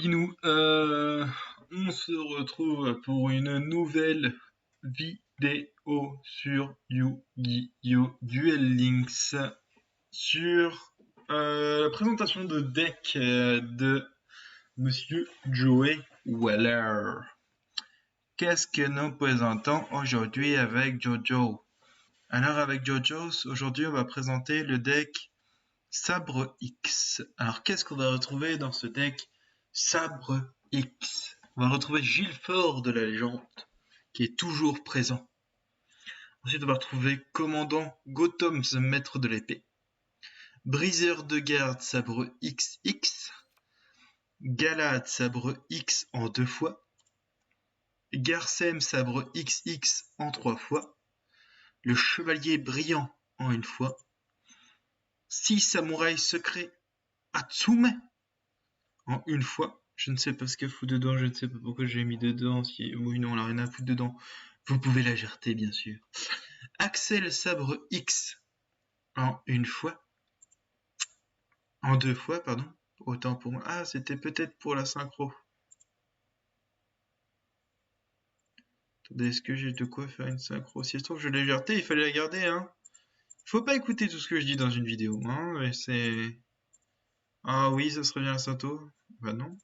Binou, on se retrouve pour une nouvelle vidéo sur Yu-Gi-Oh! Duel Links, sur la présentation de deck de Monsieur Joey Weller. Qu'est-ce que nous présentons aujourd'hui avec Jojo? Alors avec Jojo, aujourd'hui on va présenter le deck Sabre X. Alors qu'est-ce qu'on va retrouver dans ce deck Sabre X? On va retrouver Gilford de la légende, qui est toujours présent. Ensuite on va retrouver Commandant Gotham, maître de l'épée. Briseur de garde Sabre XX. Galad Sabre X en 2 fois. Garsem Sabre XX en 3 fois. Le Chevalier Brillant en 1 fois. 6 samouraïs secrets Atsume en 1 fois. Je ne sais pas ce qu'il fout dedans, je ne sais pas pourquoi j'ai mis dedans. Si oui, non, on n'a rien à foutre dedans. Vous pouvez la jarter, bien sûr. Axel Sabre X en 1 fois. En 2 fois, pardon. Autant pour moi. Ah, c'était peut-être pour la synchro. Attendez, est-ce que j'ai de quoi faire une synchro? Si ça se trouve, je l'ai jarté, il fallait la garder, hein. Faut pas écouter tout ce que je dis dans une vidéo, hein. Mais c'est... Ah oui, ça serait bien la synto. Bah non.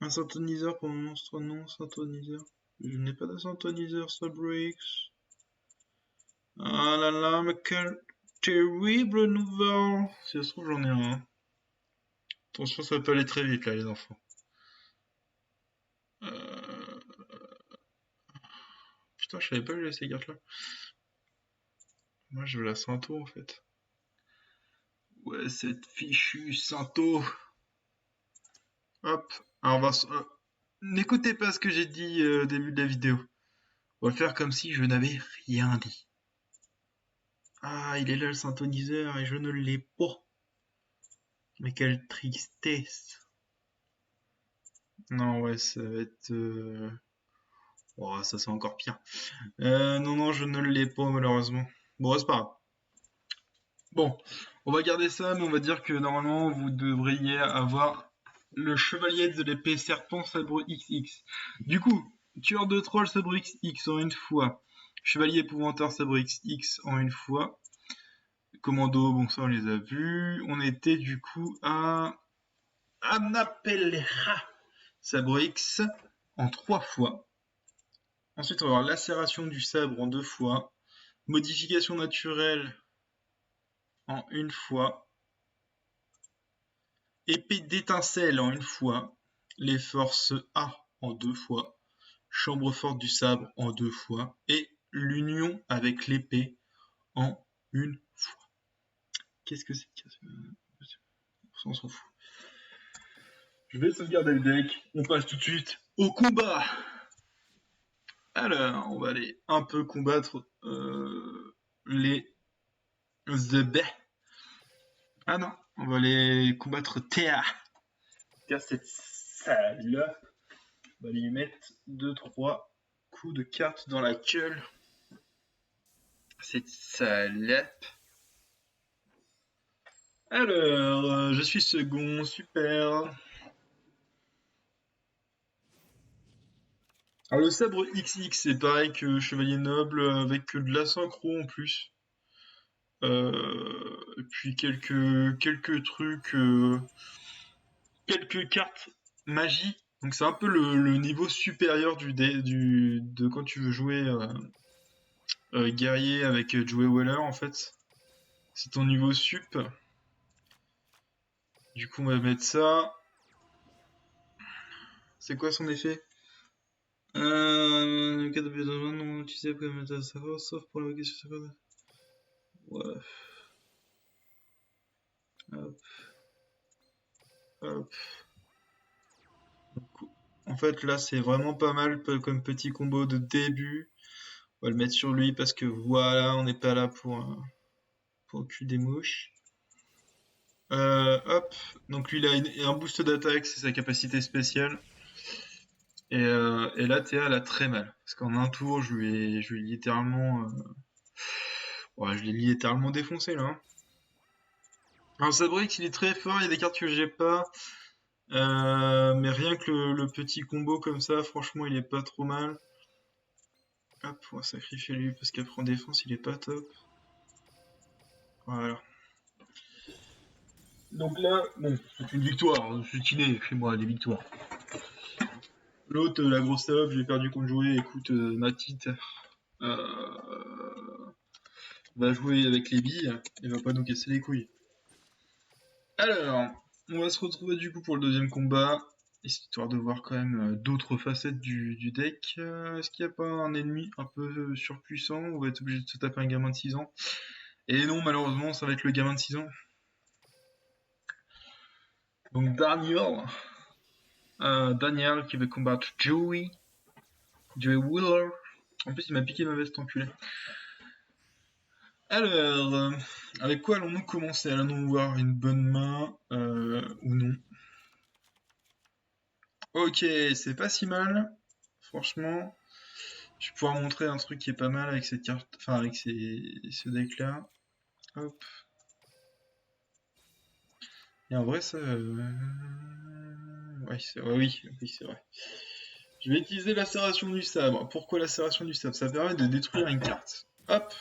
Un synthoniseur pour mon monstre, non, synthoniseur. Je n'ai pas de synthoniseur, Sabre X. Ah là là, mais quelle terrible nouvelle. Si ça se trouve, j'en ai un. Attention, ça peut aller très vite, là, les enfants. Putain, je savais pas que j'avais ces cartes-là. Moi, je veux la Santo, en fait. Ouais, cette fichue Santo. Hop. Alors, on va... N'écoutez pas ce que j'ai dit au début de la vidéo. On va faire comme si je n'avais rien dit. Ah, il est là le synthoniseur et je ne l'ai pas. Mais quelle tristesse. Non, ouais, ça va être... Oh, ça c'est encore pire. Non, je ne l'ai pas malheureusement. Bon, c'est pas grave. Bon, on va garder ça, mais on va dire que normalement vous devriez avoir le chevalier de l'épée serpent Sabre XX. Du coup, tueur de troll Sabre XX en 1 fois. Chevalier épouvanteur Sabre XX en 1 fois. Commando, bon ça on les a vus. On était du coup à Anapelera Sabre X en 3 fois. Ensuite on va avoir lacération du sabre en 2 fois. Modification naturelle en 1 fois. Épée d'étincelle en 1 fois. Les forces A en 2 fois. Chambre forte du sabre en 2 fois. Et l'union avec l'épée en 1 fois. Qu'est-ce que c'est? On s'en fout. Je vais sauvegarder le deck. On passe tout de suite au combat. Alors, on va aller un peu combattre les The. Ah non, on va aller combattre Théa. Théa, cette salope. On va lui mettre 2-3 coups de carte dans la gueule. Cette salope. Alors, je suis second, super. Alors le sabre XX, c'est pareil que Chevalier Noble, avec de la synchro en plus. Et puis quelques trucs, quelques cartes magie. Donc c'est un peu le niveau supérieur de quand tu veux jouer guerrier avec Joey Weller en fait. C'est ton niveau sup. Du coup on va mettre ça. C'est quoi son effet? Cas de besoin non utilisé pour mettre à savoir, sauf pour la question de ouais. Hop. Hop. En fait, là, c'est vraiment pas mal comme petit combo de début. On va le mettre sur lui parce que voilà, on n'est pas là pour le cul des mouches. Hop. Donc lui, il a un boost d'attaque, c'est sa capacité spéciale. Et là, Théa, elle a très mal. Parce qu'en un tour, je lui ai littéralement... Ouais, je l'ai littéralement défoncé, là. Alors, Sabrix, il est très fort, il y a des cartes que j'ai pas. Mais rien que le petit combo comme ça, franchement, il est pas trop mal. Hop, on va sacrifier lui parce qu'après en défense, il est pas top. Voilà. Donc là, bon, c'est une victoire. Je suis kiné chez moi, des victoires. L'autre, la grosse salope, j'ai perdu contre jouer. Écoute, ma petite va jouer avec les billes et va pas nous casser les couilles. Alors, on va se retrouver du coup pour le deuxième combat, histoire de voir quand même d'autres facettes du deck. Est-ce qu'il n'y a pas un ennemi un peu surpuissant? On va être obligé de se taper un gamin de 6 ans. Et non, malheureusement, ça va être le gamin de 6 ans. Donc Daniel qui va combattre Joey Wheeler. En plus, il m'a piqué ma veste, enculé. Alors, avec quoi allons-nous commencer? Allons-nous voir une bonne main ou non? Ok, c'est pas si mal. Franchement, je vais pouvoir montrer un truc qui est pas mal avec cette carte, enfin avec ce deck-là. Hop. Et en vrai, ça, ouais, oui, c'est vrai. Je vais utiliser la serration du sabre. Pourquoi la serration du sabre? Ça permet de détruire une carte. Hop.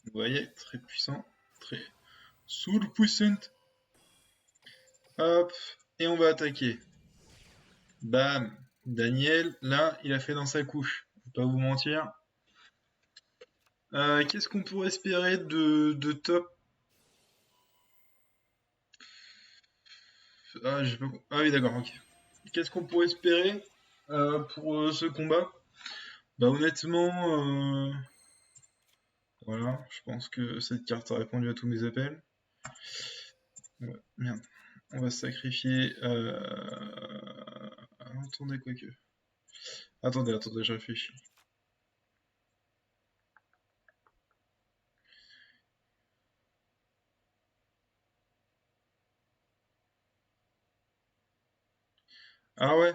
Vous voyez, très puissant, très soul puissant. Hop. Et on va attaquer. Bam. Daniel, là, il a fait dans sa couche. Faut pas vous mentir. Qu'est-ce qu'on pourrait espérer de top? Ah oui, d'accord, ok. Qu'est-ce qu'on pourrait espérer pour ce combat? Bah honnêtement, voilà, je pense que cette carte a répondu à tous mes appels. Ouais, merde. On va sacrifier... Attendez, quoique. Attendez, je réfléchis. Ah ouais.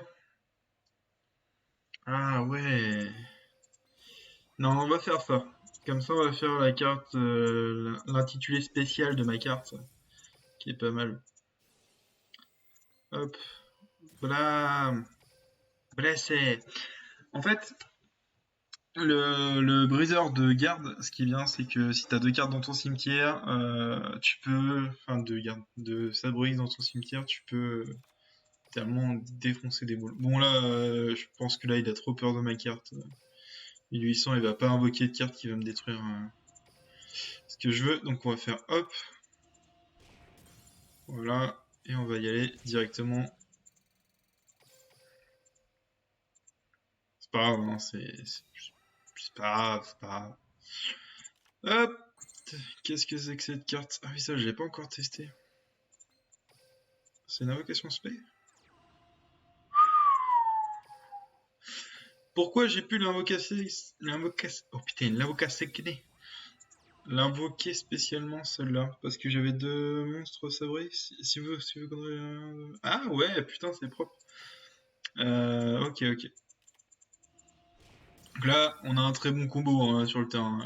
Ah ouais. Non, on va faire ça. Comme ça, on va faire la carte, l'intitulé spécial de ma carte, qui est pas mal. Hop. Blam. Blessé. En fait, le briseur de garde, ce qui est bien, c'est que si t'as deux cartes dans ton cimetière, tu peux, enfin deux gardes, de sabris dans ton cimetière, tu peux tellement défoncer des boules. Bon là, je pense que là, il a trop peur de ma carte. 1800, il va pas invoquer de carte qui va me détruire ce que je veux, donc on va faire hop, voilà, et on va y aller directement. C'est pas grave, hein, c'est pas grave, c'est pas grave. Hop, qu'est-ce que c'est que cette carte? Ah oui, ça, je l'ai pas encore testé. C'est une invocation spé? Pourquoi j'ai pu oh putain, l'invoquer spécialement celle-là? Parce que j'avais deux monstres sabrés. Si vous ah ouais, putain, c'est propre. Ok. Donc là, on a un très bon combo hein, sur le terrain.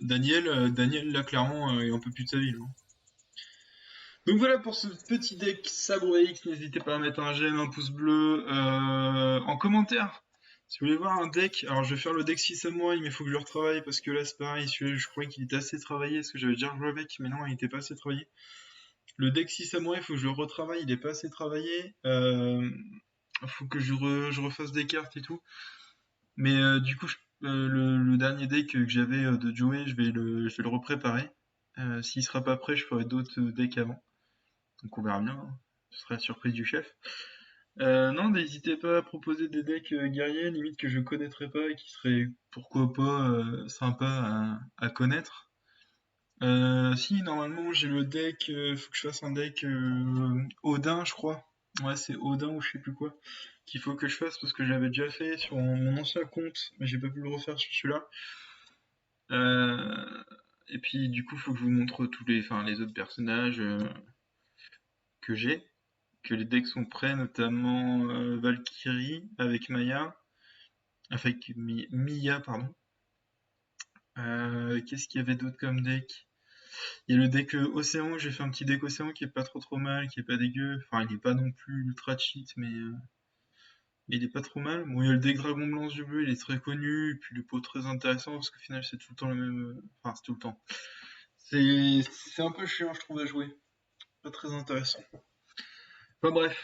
Daniel, là, clairement, il en peut plus de sa vie. Hein. Donc voilà pour ce petit deck Sabre X. N'hésitez pas à mettre un j'aime, un pouce bleu en commentaire. Si vous voulez voir un deck, alors je vais faire le deck 6 samouraï, mais il faut que je le retravaille parce que là c'est pareil, celui-là je croyais qu'il était assez travaillé, parce que j'avais déjà joué avec, mais non, il était pas assez travaillé. Le deck 6 samouraï, il faut que je le retravaille, il est pas assez travaillé. Faut que je refasse des cartes et tout. Mais du coup, le dernier deck que j'avais de Joey, je vais le repréparer. S'il sera pas prêt, je ferai d'autres decks avant. Donc on verra bien. Hein. Ce sera la surprise du chef. Non, n'hésitez pas à proposer des decks guerriers, limite que je connaîtrais pas et qui seraient pourquoi pas sympa à connaître. Si, normalement j'ai le deck, faut que je fasse un deck Odin, je crois. Ouais, c'est Odin ou je sais plus quoi. Qu'il faut que je fasse parce que j'avais déjà fait sur mon ancien compte, mais j'ai pas pu le refaire sur celui-là. Euh, et puis du coup, faut que je vous montre enfin, les autres personnages que j'ai, que les decks sont prêts, notamment Valkyrie avec Maya, avec Mia, pardon. Qu'est-ce qu'il y avait d'autre comme deck? Il y a le deck Océan, j'ai fait un petit deck Océan qui est pas trop mal, qui est pas dégueu. Enfin, il est pas non plus ultra cheat, mais il est pas trop mal. Bon, il y a le deck Dragon Blanc du bleu, il est très connu, et puis le pot très intéressant parce qu'au final c'est tout le temps le même. Enfin, c'est tout le temps. C'est un peu chiant, je trouve, à jouer. Pas très intéressant. Enfin bref,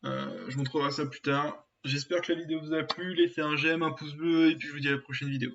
je montrerai ça plus tard. J'espère que la vidéo vous a plu. Laissez un j'aime, un pouce bleu, et puis je vous dis à la prochaine vidéo.